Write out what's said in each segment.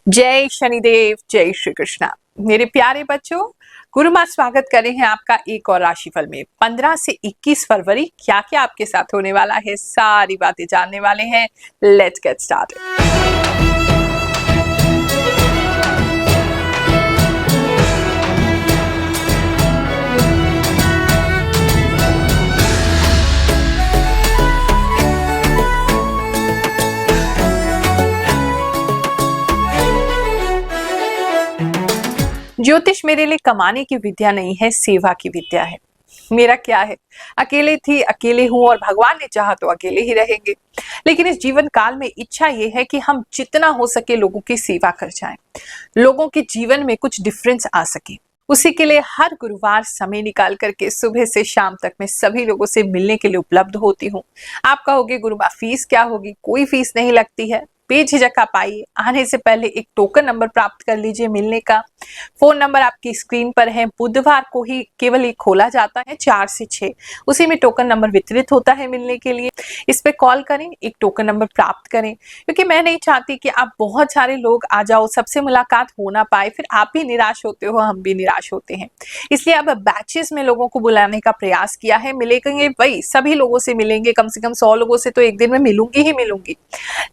जय शनिदेव, जय श्री कृष्णा। मेरे प्यारे बच्चों, गुरु माँ स्वागत कर रहे हैं आपका एक और राशिफल में। 15 से 21 फरवरी क्या क्या आपके साथ होने वाला है, सारी बातें जानने वाले हैं। Let's get started. ज्योतिष मेरे लिए कमाने की विद्या नहीं है, सेवा की विद्या है। मेरा क्या है, अकेले थी, अकेले हूं और भगवान ने चाहा तो अकेले ही रहेंगे। लेकिन इस जीवन काल में इच्छा ये है कि हम जितना हो सके लोगों की सेवा कर जाएं, लोगों के जीवन में कुछ डिफरेंस आ सके। उसी के लिए हर गुरुवार समय निकाल करके सुबह से शाम तक मैं सभी लोगों से मिलने के लिए उपलब्ध होती हूँ। आप कहोगे गुरुमा फीस क्या होगी? कोई फीस नहीं लगती है, बेझिझक आप आइए। आने से पहले एक टोकन नंबर प्राप्त कर लीजिए मिलने का। फोन नंबर आपकी स्क्रीन पर है। बुधवार को ही केवल एक खोला जाता है 4 से 6, उसी में टोकन नंबर वितरित होता है मिलने के लिए। इस पे कॉल करें, एक टोकन नंबर प्राप्त करें, क्योंकि मैं नहीं चाहती कि आप बहुत सारे लोग आ जाओ, सबसे मुलाकात हो ना पाए, फिर आप भी निराश होते हो, हम भी निराश होते हैं। इसलिए अब बैचेस में लोगों को बुलाने का प्रयास किया है। मिलेंगे वही सभी लोगों से मिलेंगे, कम से कम 100 लोगों से तो एक दिन में मिलूंगी ही मिलूंगी,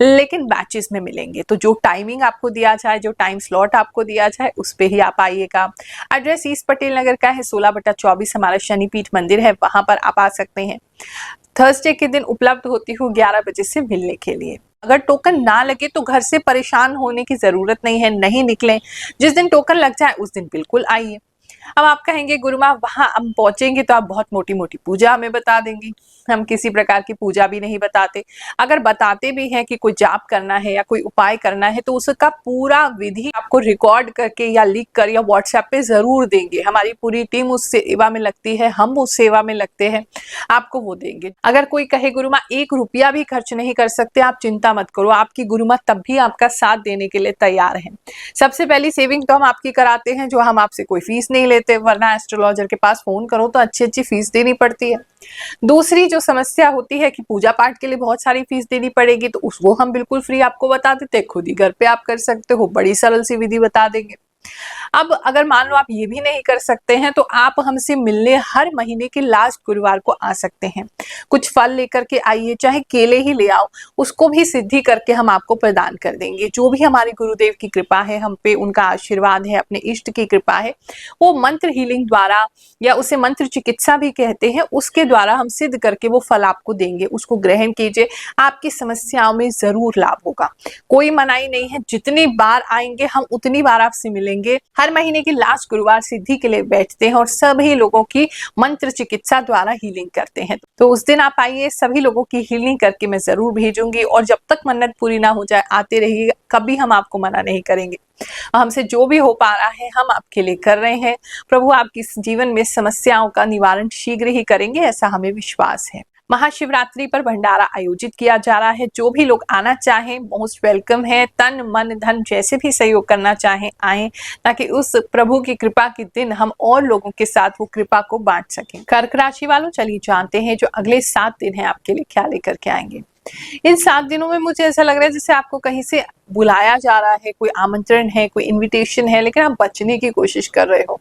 लेकिन बैचेस में मिलेंगे। तो जो टाइमिंग आपको दिया जाए, जो टाइम स्लॉट आपको दिया जाए, उस पे ही आप आइएगा। एड्रेस ईस्ट पटेल नगर का है, 16/24 हमारा शनिपीठ मंदिर है, वहां पर आप आ सकते हैं। थर्सडे के दिन उपलब्ध होती हूँ 11 बजे से मिलने के लिए। अगर टोकन ना लगे तो घर से परेशान होने की जरूरत नहीं है, नहीं निकलें। जिस दिन टोकन लग जाए उस दिन बिल्कुल आइए। अब आप कहेंगे गुरुमा वहां हम पहुंचेंगे तो आप बहुत मोटी मोटी पूजा हमें बता देंगी। हम किसी प्रकार की पूजा भी नहीं बताते। अगर बताते भी हैं कि कोई जाप करना है या कोई उपाय करना है तो उसका पूरा विधि आपको रिकॉर्ड करके या लिख कर या व्हाट्सएप पे जरूर देंगे। हमारी पूरी टीम उस सेवा में लगती है, हम उस सेवा में लगते हैं, आपको वो देंगे। अगर कोई कहे गुरुमा 1 रुपया भी खर्च नहीं कर सकते, आप चिंता मत करो, आपकी गुरुमा तब भी आपका साथ देने के लिए तैयार है। सबसे पहली सेविंग तो हम आपकी कराते हैं, जो हम आपसे कोई फीस नहीं लेते, वरना एस्ट्रोलॉजर के पास फोन करो तो अच्छी अच्छी फीस देनी पड़ती है। दूसरी जो समस्या होती है कि पूजा पाठ के लिए बहुत सारी फीस देनी पड़ेगी, तो उसको हम बिल्कुल फ्री आपको बता देते हैं, खुद ही घर पे आप कर सकते हो, बड़ी सरल सी विधि बता देंगे। अब अगर मान लो आप ये भी नहीं कर सकते हैं तो आप हमसे मिलने हर महीने के लास्ट गुरुवार को आ सकते हैं। कुछ फल लेकर के आइए, चाहे केले ही ले आओ, उसको भी सिद्धि करके हम आपको प्रदान कर देंगे। जो भी हमारे गुरुदेव की कृपा है हम पे, उनका आशीर्वाद है, अपने इष्ट की कृपा है, वो मंत्र हीलिंग द्वारा या उसे मंत्र चिकित्सा भी कहते हैं, उसके द्वारा हम सिद्ध करके वो फल आपको देंगे। उसको ग्रहण कीजिए, आपकी समस्याओं में जरूर लाभ होगा। कोई मनाही नहीं है, जितनी बार आएंगे हम उतनी बार आपसे मिलेंगे। हर महीने की लास्ट गुरुवार सिद्धि के लिए बैठते हैं और सभी लोगों की मंत्र चिकित्सा द्वारा हीलिंग करते हैं। तो उस दिन आप आइए, सभी लोगों की हीलिंग करके मैं जरूर भेजूंगी। और जब तक मन्नत पूरी ना हो जाए आते रहिए, कभी हम आपको मना नहीं करेंगे। हमसे जो भी हो पा रहा है हम आपके लिए कर रहे हैं। प्रभु आपकी जीवन में समस्याओं का निवारण शीघ्र ही करेंगे, ऐसा हमें विश्वास है। महाशिवरात्रि पर भंडारा आयोजित किया जा रहा है। जो भी लोग आना चाहें मोस्ट वेलकम है। तन मन धन जैसे भी सहयोग करना चाहें आए, ताकि उस प्रभु की कृपा के दिन हम और लोगों के साथ वो कृपा को बांट सकें। कर्क राशि वालों, चलिए जानते हैं जो अगले 7 दिन है आपके लिए क्या लेकर के आएंगे। इन 7 दिनों में मुझे ऐसा लग रहा है जैसे आपको कहीं से बुलाया जा रहा है, कोई आमंत्रण है, कोई इनविटेशन है, लेकिन आप बचने की कोशिश कर रहे हो।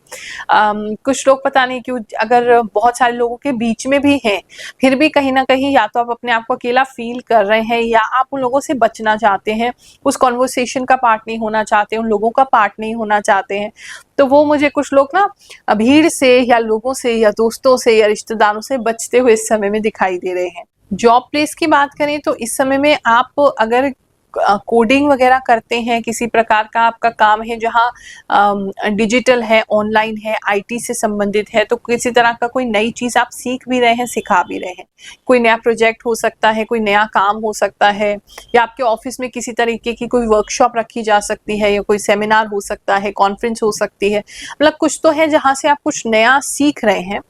कुछ लोग पता नहीं क्यों, अगर बहुत सारे लोगों के बीच में भी हैं, फिर भी कहीं ना कहीं या तो आप अपने आप को अकेला फील कर रहे हैं या आप उन लोगों से बचना चाहते हैं, उस कॉन्वर्सेशन का पार्ट नहीं होना चाहते, उन लोगों का पार्ट नहीं होना चाहते हैं। तो वो मुझे कुछ लोग ना भीड़ से या लोगों से या दोस्तों से या रिश्तेदारों से बचते हुए इस समय में दिखाई दे रहे हैं। जॉब प्लेस की बात करें तो इस समय में आप अगर कोडिंग वगैरह करते हैं, किसी प्रकार का आपका काम है जहां डिजिटल है, ऑनलाइन है, आईटी से संबंधित है, तो किसी तरह का कोई नई चीज आप सीख भी रहे हैं, सिखा भी रहे हैं। कोई नया प्रोजेक्ट हो सकता है, कोई नया काम हो सकता है, या आपके ऑफिस में किसी तरीके की कोई वर्कशॉप रखी जा सकती है, या कोई सेमिनार हो सकता है, कॉन्फ्रेंस हो सकती है। मतलब कुछ तो है जहां से आप कुछ नया सीख रहे हैं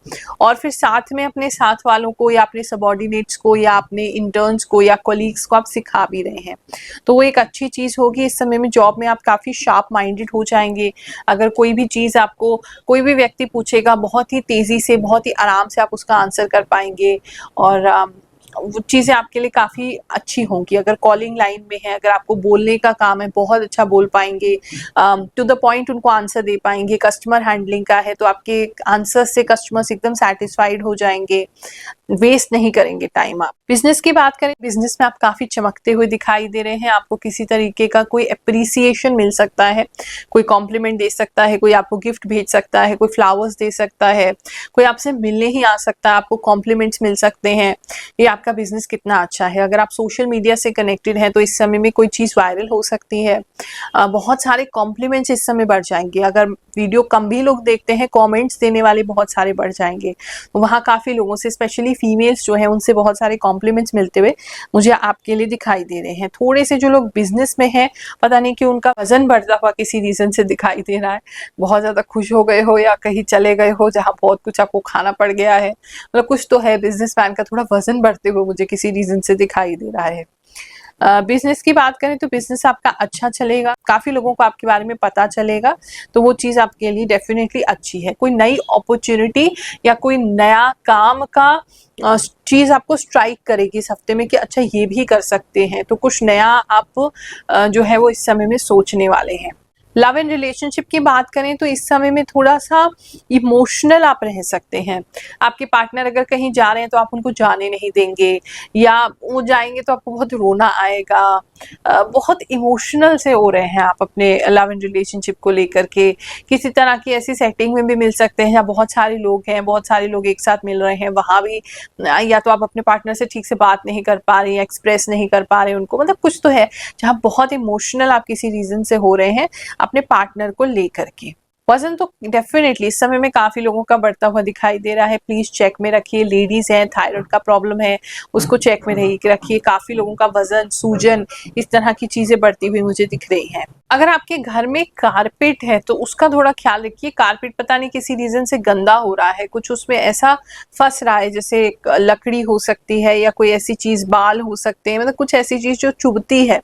और फिर साथ में अपने साथ वालों को या अपने सबॉर्डिनेट्स को या अपने इंटर्न्स को या कोलीग्स को आप सिखा भी रहे हैं। तो वो एक अच्छी चीज होगी। इस समय में जॉब में आप काफी शार्प माइंडेड हो जाएंगे। अगर कोई भी चीज आपको कोई भी व्यक्ति पूछेगा, बहुत ही तेजी से, बहुत ही आराम से आप उसका आंसर कर पाएंगे। और वो चीज़ें आपके लिए काफ़ी अच्छी होंगी। अगर कॉलिंग लाइन में है, अगर आपको बोलने का काम है, बहुत अच्छा बोल पाएँगे, टू द पॉइंट उनको आंसर दे पाएँगे। कस्टमर हैंडलिंग का है तो आपके आंसर से कस्टमर्स एकदम सैटिस्फाइड हो जाएँगे, वेस्ट नहीं करेंगे टाइम आप। बिज़नेस की बात करें, बिज़नेस में आप काफ़ी चमकते हुए दिखाई दे रहे हैं। आपको किसी तरीके का कोई एप्रिसिएशन मिल सकता है, कोई कॉम्प्लीमेंट दे सकता है, कोई आपको गिफ्ट भेज सकता है, कोई फ्लावर्स दे सकता है, कोई आपसे मिलने ही आ सकता है, आपको कॉम्प्लीमेंट्स मिल सकते हैं। ये आपका बिज़नेस कितना अच्छा है। अगर आप सोशल मीडिया से कनेक्टेड हैं तो इस समय में कोई चीज़ वायरल हो सकती है। बहुत सारे कॉम्प्लीमेंट्स इस समय बढ़ जाएँगे। अगर वीडियो कम भी लोग देखते हैं, कमेंट्स देने वाले बहुत सारे बढ़ जाएँगे। तो वहाँ काफ़ी लोगों से, स्पेशली फीमेल्स जो हैं, उनसे बहुत सारे कॉम्प्लीमेंट्स मिलते हुए मुझे आपके लिए दिखाई दे रहे हैं। थोड़े से जो लोग बिज़नेस में हैं, पता नहीं क्यों उनका वज़न बढ़ता हुआ किसी रीज़न से दिखाई दे रहा है। बहुत ज़्यादा खुश हो गए हो या कहीं चले गए हो जहाँ बहुत कुछ आपको खाना पड़ गया है। मतलब कुछ तो है, बिज़नेसमैन का थोड़ा वज़न बढ़ते हुए मुझे किसी रीज़न से दिखाई दे रहा है। बिज़नेस की बात करें तो बिज़नेस आपका अच्छा चलेगा, काफ़ी लोगों को आपके बारे में पता चलेगा, तो वो चीज़ आपके लिए डेफ़िनेटली अच्छी है। कोई नई अपॉर्च्युनिटी या कोई नया काम का चीज़ आपको स्ट्राइक करेगी इस हफ्ते में कि अच्छा ये भी कर सकते हैं, तो कुछ नया आप जो है वो इस समय में सोचने वाले हैं। लव एंड रिलेशनशिप की बात करें तो इस समय में थोड़ा-सा इमोशनल आप रह सकते हैं। आपके पार्टनर अगर कहीं जा रहे हैं तो आप उनको जाने नहीं देंगे, या वो जाएँगे तो आपको बहुत रोना आएगा। बहुत इमोशनल से हो रहे हैं आप अपने लव एंड रिलेशनशिप को लेकर के। किसी तरह की ऐसी सेटिंग में भी मिल सकते हैं जहाँ बहुत सारे लोग हैं, बहुत सारे लोग एक साथ मिल रहे हैं, वहाँ भी या तो आप अपने पार्टनर से ठीक से बात नहीं कर पा रहे हैं, एक्सप्रेस नहीं कर पा रहे हैं उनको, मतलब कुछ तो है जहाँ बहुत इमोशनल आप किसी रीज़न से हो रहे हैं अपने पार्टनर को लेकर के। वज़न तो डेफ़िनेटली इस समय में काफ़ी लोगों का बढ़ता हुआ दिखाई दे रहा है, प्लीज़ चेक में रखिए। लेडीज़ हैं, थायराइड का प्रॉब्लम है, उसको चेक में रखिए। काफ़ी लोगों का वज़न, सूजन, इस तरह की चीज़ें बढ़ती हुई मुझे दिख रही हैं। अगर आपके घर में कारपेट है तो उसका थोड़ा ख्याल रखिए। कारपेट पता नहीं किसी रीज़न से गंदा हो रहा है, कुछ उसमें ऐसा फँस रहा है, जैसे एक लकड़ी हो सकती है या कोई ऐसी चीज़, बाल हो सकते हैं, मतलब कुछ ऐसी चीज़ जो चुभती है,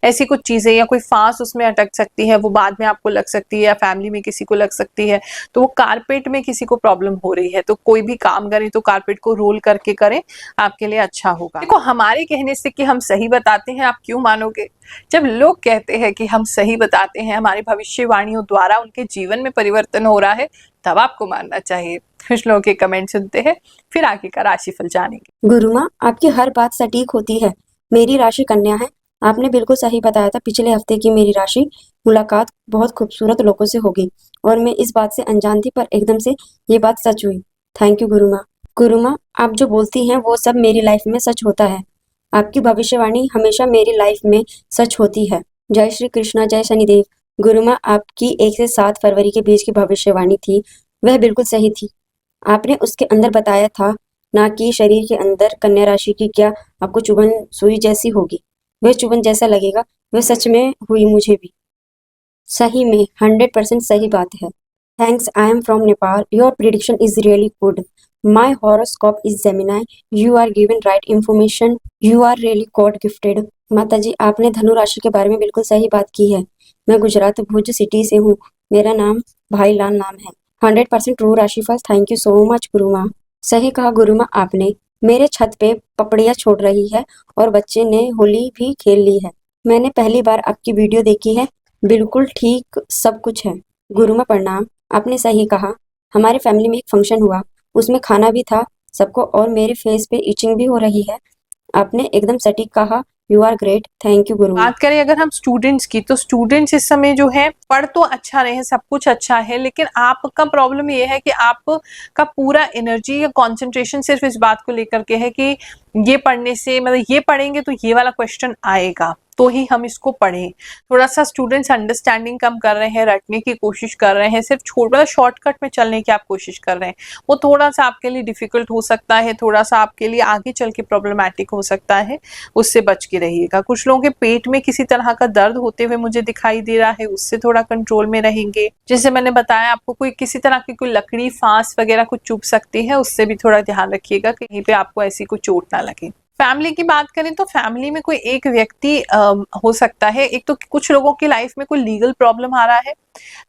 ऐसी कुछ चीज़ें, या कोई फांस उसमें अटक सकती है, वो बाद में आपको लग सकती है या फैमिली में किसी को लग सकती है। तो वो कारपेट में किसी को प्रॉब्लम हो रही है, तो कोई भी काम करें तो कारपेट को रोल करके करें, आपके लिए अच्छा होगा। देखो, हमारे कहने से कि हम सही बताते हैं, आप क्यों मानोगे? जब लोग कहते हैं कि हम सही बताते हैं, हमारी भविष्यवाणियों द्वारा उनके जीवन में परिवर्तन हो रहा है, तब आपको मानना चाहिए। कुछ लोगों के कमेंट सुनते हैं, फिर आगे का राशिफल जानेंगे। गुरु माँ, आपकी हर बात सटीक होती है। मेरी राशि कन्या है। आपने बिल्कुल सही बताया था। पिछले हफ्ते की मेरी राशि मुलाकात बहुत खूबसूरत लोगों से होगी और मैं इस बात से अनजान थी, पर एकदम से ये बात सच हुई। थैंक यू गुरु माँ। गुरु माँ, आप जो बोलती हैं वो सब मेरी लाइफ में सच होता है। आपकी भविष्यवाणी हमेशा मेरी लाइफ में सच होती है। जय श्री कृष्णा, जय शनिदेव। गुरु माँ, आपकी 1 से 7 फरवरी के बीच की भविष्यवाणी थी, वह बिल्कुल सही थी। आपने उसके अंदर बताया था ना कि शरीर के अंदर कन्या राशि की क्या आपको चुभन सुई जैसी होगी। वह चुभन जैसा लगेगा, वह सच में हुई मुझे भी। सही में 100% सही बात है। Thanks, I am from Nepal. Your prediction is really good. My horoscope is Gemini. You are given right information. You are really God gifted. माता जी, आपने धनु राशि के बारे में बिल्कुल सही बात की है। मैं गुजरात भुज सिटी से हूँ। मेरा नाम भाईलाल नाम है। 100% ट्रू राशिफल। थैंक यू सो मच गुरु माँ। सही कहा गुरु माँ आपने। मेरे छत पे पपड़ियाँ छोड़ रही है और बच्चे ने होली भी खेल ली है। मैंने पहली बार आपकी वीडियो देखी है। बिल्कुल ठीक सब कुछ है। गुरु माँ प्रणाम। आपने सही कहा। हमारे फैमिली में एक फंक्शन हुआ, उसमें खाना भी था सबको, और मेरे फेस पे इचिंग भी हो रही है। आपने एकदम सटीक कहा। You are great. Thank you गुरु माँ। बात करें अगर हम स्टूडेंट्स की, तो स्टूडेंट्स इस समय जो है पढ़ तो अच्छा रहे हैं, सब कुछ अच्छा है, लेकिन आपका प्रॉब्लम ये है कि आपका पूरा एनर्जी या कंसंट्रेशन सिर्फ इस बात को लेकर के है कि ये पढ़ने से, मतलब ये पढ़ेंगे तो ये वाला क्वेश्चन आएगा तो ही हम इसको पढ़ें। थोड़ा सा स्टूडेंट्स अंडरस्टैंडिंग कम कर रहे हैं, रटने की कोशिश कर रहे हैं, सिर्फ छोटा शॉर्टकट में चलने की आप कोशिश कर रहे हैं, वो थोड़ा सा आपके लिए डिफिकल्ट हो सकता है, थोड़ा सा आपके लिए आगे चल के प्रॉब्लमैटिक हो सकता है, उससे बच के रहिएगा। कुछ लोगों के पेट में किसी तरह का दर्द होते हुए मुझे दिखाई दे रहा है, उससे थोड़ा कंट्रोल में रहेंगे। जैसे मैंने बताया आपको, कोई किसी तरह की कोई लकड़ी, फांस वगैरह कुछ चुभ सकती है, उससे भी थोड़ा ध्यान रखिएगा कहीं पे आपको ऐसी कोई चोट ना लगे। फैमिली की बात करें तो फैमिली में कोई एक व्यक्ति हो सकता है। एक तो कुछ लोगों की लाइफ में कोई लीगल प्रॉब्लम आ रहा है,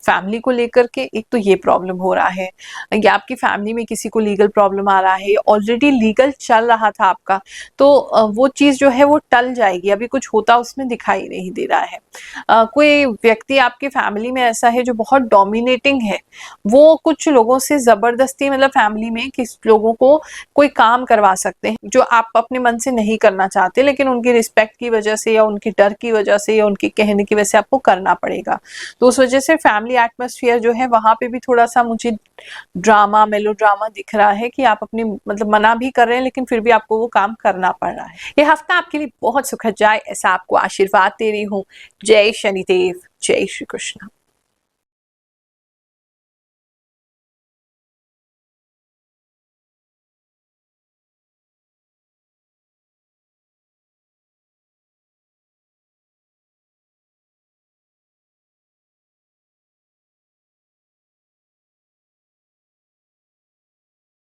फैमिली को लेकर के एक तो ये प्रॉब्लम हो रहा है, या आपकी फैमिली में किसी को लीगल प्रॉब्लम आ रहा है, ऑलरेडी लीगल चल रहा था आपका, तो वो चीज़ जो है वो टल जाएगी, अभी कुछ होता उसमें दिखाई नहीं दे रहा है। कोई व्यक्ति आपकी फैमिली में ऐसा है जो बहुत डोमिनेटिंग है, वो कुछ लोगों से ज़बरदस्ती, मतलब फैमिली में किस लोगों को कोई काम करवा सकते हैं जो आप अपने मन से नहीं करना चाहते, लेकिन उनकी रिस्पेक्ट की वजह से या उनकी डर की वजह से या उनके कहने की वजह से आपको करना पड़ेगा। तो उस वजह से फैमिली एटमॉस्फेयर जो है वहाँ पे भी थोड़ा-सा मुझे ड्रामा, मेलोड्रामा दिख रहा है कि आप अपनी, मतलब मना भी कर रहे हैं लेकिन फिर भी आपको वो काम करना पड़ रहा है। ये हफ्ता आपके लिए बहुत सुखद जाए, ऐसा आपको आशीर्वाद दे रही हूँ। जय शनिदेव, जय श्री कृष्ण।